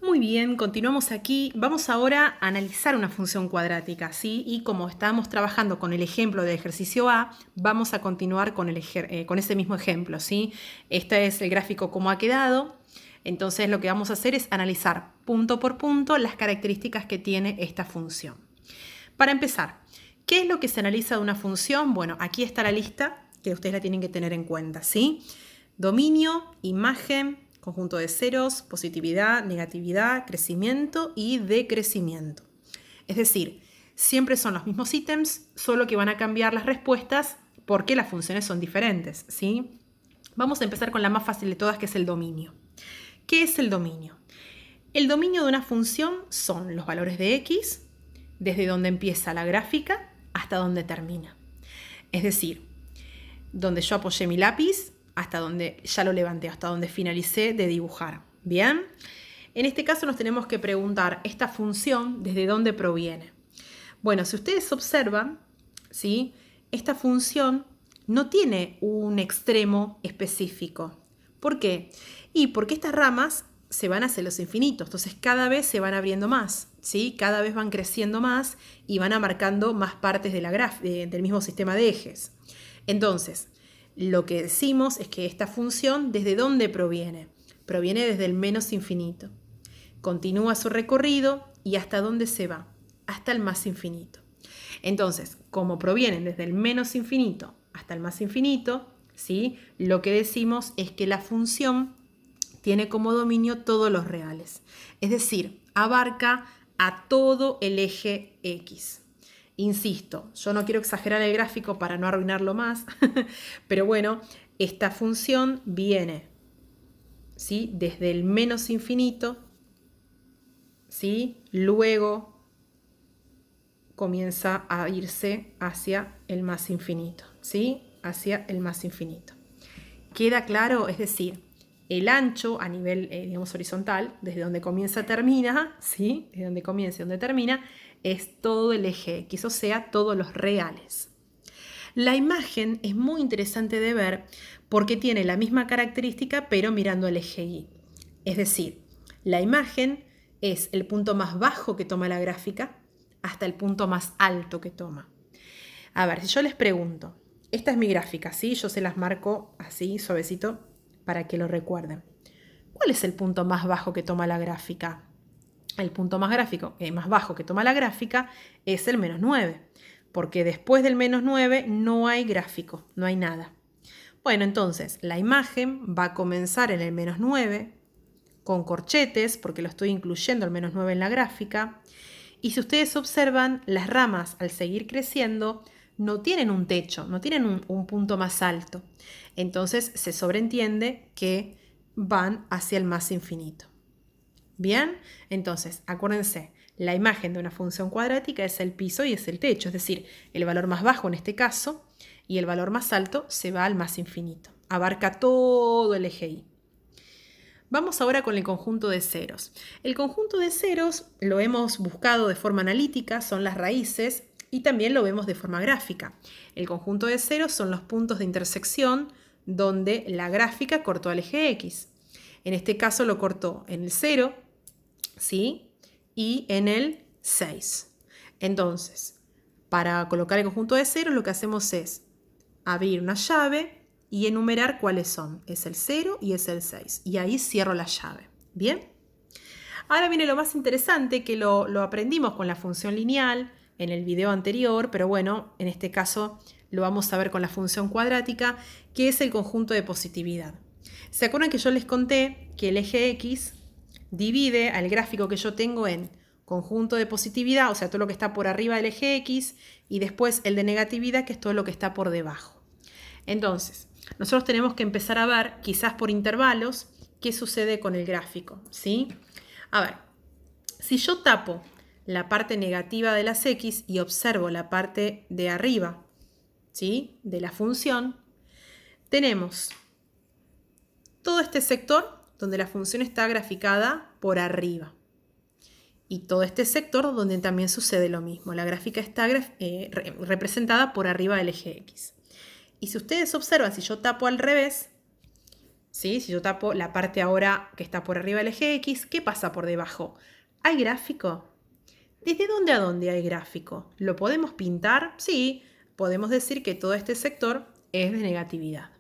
Muy bien, continuamos aquí. Vamos ahora a analizar una función cuadrática, ¿sí? Y como estamos trabajando con el ejemplo del ejercicio A, vamos a continuar con ese mismo ejemplo, ¿sí? Este es el gráfico como ha quedado. Entonces lo que vamos a hacer es analizar punto por punto las características que tiene esta función. Para empezar, ¿qué es lo que se analiza de una función? Bueno, aquí está la lista que ustedes la tienen que tener en cuenta, ¿sí? Dominio, imagen, conjunto de ceros, positividad, negatividad, crecimiento y decrecimiento. Es decir, siempre son los mismos ítems, solo que van a cambiar las respuestas porque las funciones son diferentes, ¿sí? Vamos a empezar con la más fácil de todas, que es el dominio. ¿Qué es el dominio? El dominio de una función son los valores de x, desde donde empieza la gráfica hasta donde termina. Es decir, donde yo apoyé mi lápiz hasta donde ya lo levanté, hasta donde finalicé de dibujar. ¿Bien? En este caso nos tenemos que preguntar, ¿esta función desde dónde proviene? Bueno, si ustedes observan, ¿sí? Esta función no tiene un extremo específico. ¿Por qué? Y porque estas ramas se van hacia los infinitos, entonces cada vez se van abriendo más, ¿sí? Cada vez van creciendo más y van abarcando más partes de del mismo sistema de ejes. Entonces, lo que decimos es que esta función, ¿desde dónde proviene? Proviene desde el menos infinito. Continúa su recorrido y ¿hasta dónde se va? Hasta el más infinito. Entonces, como provienen desde el menos infinito hasta el más infinito, ¿sí? Lo que decimos es que la función tiene como dominio todos los reales. Es decir, abarca a todo el eje X. Insisto, yo no quiero exagerar el gráfico para no arruinarlo más, pero bueno, esta función viene, ¿sí? Desde el menos infinito, ¿sí? Luego comienza a irse hacia el más infinito, ¿sí? Hacia el más infinito. ¿Queda claro? Es decir, el ancho a nivel, digamos, horizontal, desde donde comienza termina, ¿sí? Desde donde comienza y donde termina, es todo el eje X, o sea, todos los reales. La imagen es muy interesante de ver porque tiene la misma característica, pero mirando el eje Y. Es decir, la imagen es el punto más bajo que toma la gráfica hasta el punto más alto que toma. A ver, si yo les pregunto, esta es mi gráfica, ¿sí? Yo se las marco así, suavecito, para que lo recuerden. ¿Cuál es el punto más bajo que toma la gráfica? El punto más bajo que toma la gráfica es el menos 9, porque después del menos 9 no hay gráfico, no hay nada. Bueno, entonces la imagen va a comenzar en el menos 9, con corchetes, porque lo estoy incluyendo el menos 9 en la gráfica. Y si ustedes observan, las ramas al seguir creciendo no tienen un techo, no tienen un punto más alto. Entonces se sobreentiende que van hacia el más infinito. Bien, entonces acuérdense, la imagen de una función cuadrática es el piso y es el techo, es decir, el valor más bajo en este caso y el valor más alto se va al más infinito. Abarca todo el eje Y. Vamos ahora con el conjunto de ceros. El conjunto de ceros lo hemos buscado de forma analítica, son las raíces, y también lo vemos de forma gráfica. El conjunto de ceros son los puntos de intersección donde la gráfica cortó al eje X. En este caso lo cortó en el 0, ¿sí? Y en el 6. Entonces, para colocar el conjunto de ceros lo que hacemos es abrir una llave y enumerar cuáles son. Es el 0 y es el 6. Y ahí cierro la llave. ¿Bien? Ahora viene lo más interesante, que lo aprendimos con la función lineal en el video anterior, pero bueno, en este caso lo vamos a ver con la función cuadrática, que es el conjunto de positividad. ¿Se acuerdan que yo les conté que el eje X divide al gráfico que yo tengo en conjunto de positividad, o sea, todo lo que está por arriba del eje X, y después el de negatividad, que es todo lo que está por debajo? Entonces, nosotros tenemos que empezar a ver, quizás por intervalos, qué sucede con el gráfico, ¿sí? A ver, si yo tapo la parte negativa de las X y observo la parte de arriba, ¿sí? De la función, tenemos todo este sector donde la función está graficada por arriba. Y todo este sector donde también sucede lo mismo. La gráfica está representada por arriba del eje X. Y si ustedes observan, si yo tapo al revés, ¿sí? Si yo tapo la parte ahora que está por arriba del eje X, ¿qué pasa por debajo? ¿Hay gráfico? ¿Desde dónde a dónde hay gráfico? ¿Lo podemos pintar? Sí, podemos decir que todo este sector es de negatividad.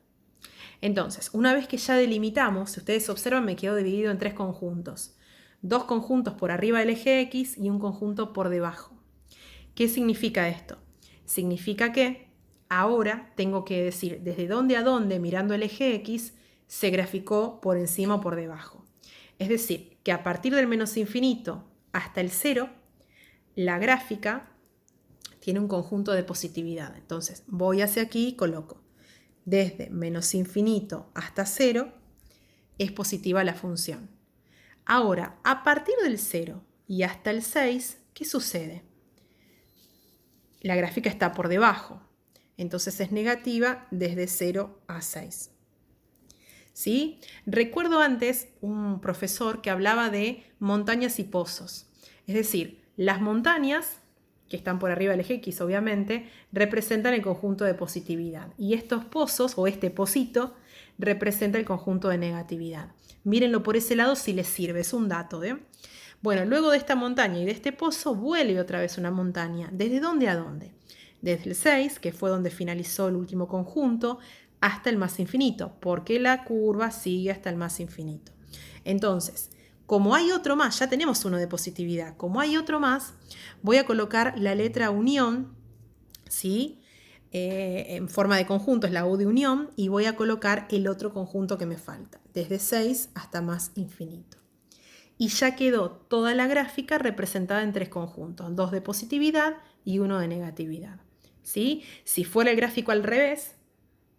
Entonces, una vez que ya delimitamos, si ustedes observan, me quedó dividido en 3 conjuntos. 2 conjuntos por arriba del eje X y un conjunto por debajo. ¿Qué significa esto? Significa que ahora tengo que decir desde dónde a dónde, mirando el eje X, se graficó por encima o por debajo. Es decir, que a partir del menos infinito hasta el 0, la gráfica tiene un conjunto de positividad. Entonces, voy hacia aquí y coloco desde menos infinito hasta 0 es positiva la función. Ahora, a partir del 0 y hasta el 6, ¿qué sucede? La gráfica está por debajo, entonces es negativa desde 0 a 6. ¿Sí? Recuerdo antes un profesor que hablaba de montañas y pozos. Es decir, las montañas, que están por arriba del eje X obviamente, representan el conjunto de positividad. Y estos pozos, o este pocito, representa el conjunto de negatividad. Mírenlo por ese lado si les sirve, es un dato. Bueno, luego de esta montaña y de este pozo, vuelve otra vez una montaña. ¿Desde dónde a dónde? Desde el 6, que fue donde finalizó el último conjunto, hasta el más infinito, porque la curva sigue hasta el más infinito. Entonces, como hay otro más, ya tenemos uno de positividad, como hay otro más, voy a colocar la letra unión, ¿sí? En forma de conjunto, es la U de unión, y voy a colocar el otro conjunto que me falta, desde 6 hasta más infinito. Y ya quedó toda la gráfica representada en 3 conjuntos, 2 de positividad y 1 de negatividad. ¿Sí? Si fuera el gráfico al revés,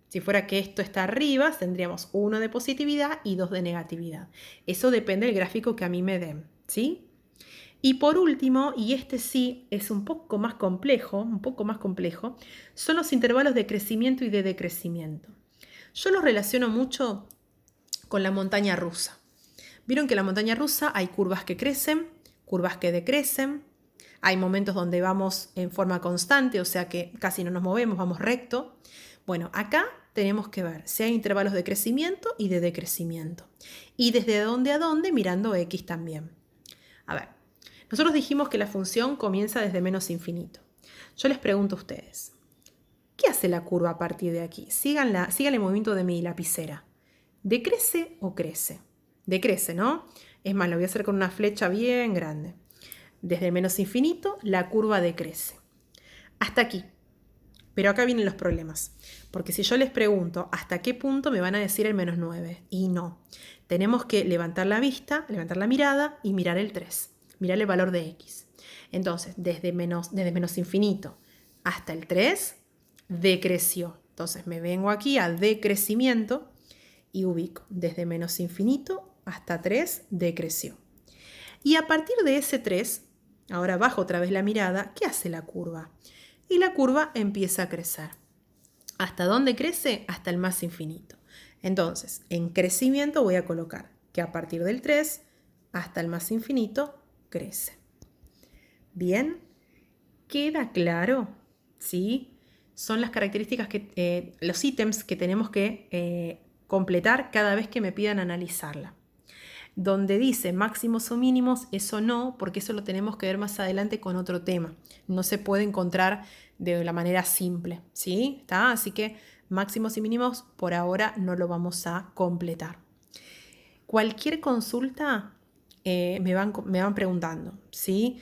si fuera que esto está arriba, tendríamos 1 de positividad y 2 de negatividad. Eso depende del gráfico que a mí me den, ¿sí? Y por último, y este sí es un poco más complejo, son los intervalos de crecimiento y de decrecimiento. Yo los relaciono mucho con la montaña rusa. Vieron que en la montaña rusa hay curvas que crecen, curvas que decrecen, hay momentos donde vamos en forma constante, o sea que casi no nos movemos, vamos recto. Bueno, acá tenemos que ver si hay intervalos de crecimiento y de decrecimiento. Y desde dónde a dónde, mirando X también. A ver, nosotros dijimos que la función comienza desde menos infinito. Yo les pregunto a ustedes, ¿qué hace la curva a partir de aquí? Sigan el movimiento de mi lapicera. ¿Decrece o crece? Decrece, ¿no? Es más, lo voy a hacer con una flecha bien grande. Desde menos infinito, la curva decrece. Hasta aquí. Pero acá vienen los problemas. Porque si yo les pregunto hasta qué punto, me van a decir el menos 9. Y no. Tenemos que levantar la vista, levantar la mirada y mirar el 3. Mirar el valor de X. Entonces, desde menos infinito hasta el 3, decreció. Entonces me vengo aquí a decrecimiento y ubico. Desde menos infinito hasta 3 decreció. Y a partir de ese 3, ahora bajo otra vez la mirada, ¿qué hace la curva? Y la curva empieza a crecer. ¿Hasta dónde crece? Hasta el más infinito. Entonces, en crecimiento voy a colocar que a partir del 3 hasta el más infinito crece. ¿Bien? ¿Queda claro? ¿Sí? Son las características, los ítems que tenemos que completar cada vez que me pidan analizarla. Donde dice máximos o mínimos, eso no, porque eso lo tenemos que ver más adelante con otro tema. No se puede encontrar de la manera simple, ¿sí? ¿Está? Así que máximos y mínimos por ahora no lo vamos a completar. Cualquier consulta me van preguntando, ¿sí?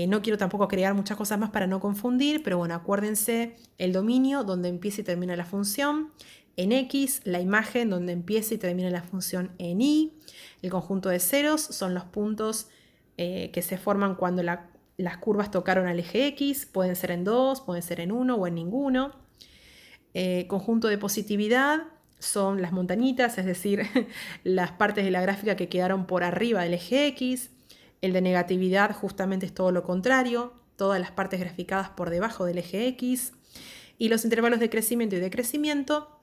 No quiero tampoco crear muchas cosas más para no confundir, pero bueno, acuérdense el dominio donde empieza y termina la función, en X, la imagen donde empieza y termina la función en Y. El conjunto de ceros son los puntos que se forman cuando las curvas tocaron al eje X. Pueden ser en 2, pueden ser en 1 o en ninguno. Conjunto de positividad son las montañitas, es decir, las partes de la gráfica que quedaron por arriba del eje X. El de negatividad justamente es todo lo contrario, todas las partes graficadas por debajo del eje X. Y los intervalos de crecimiento y decrecimiento,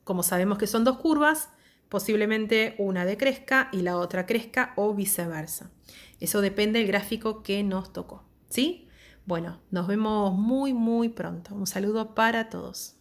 como sabemos que son dos curvas, posiblemente una decrezca y la otra crezca o viceversa. Eso depende del gráfico que nos tocó, ¿sí? Bueno, nos vemos muy pronto. Un saludo para todos.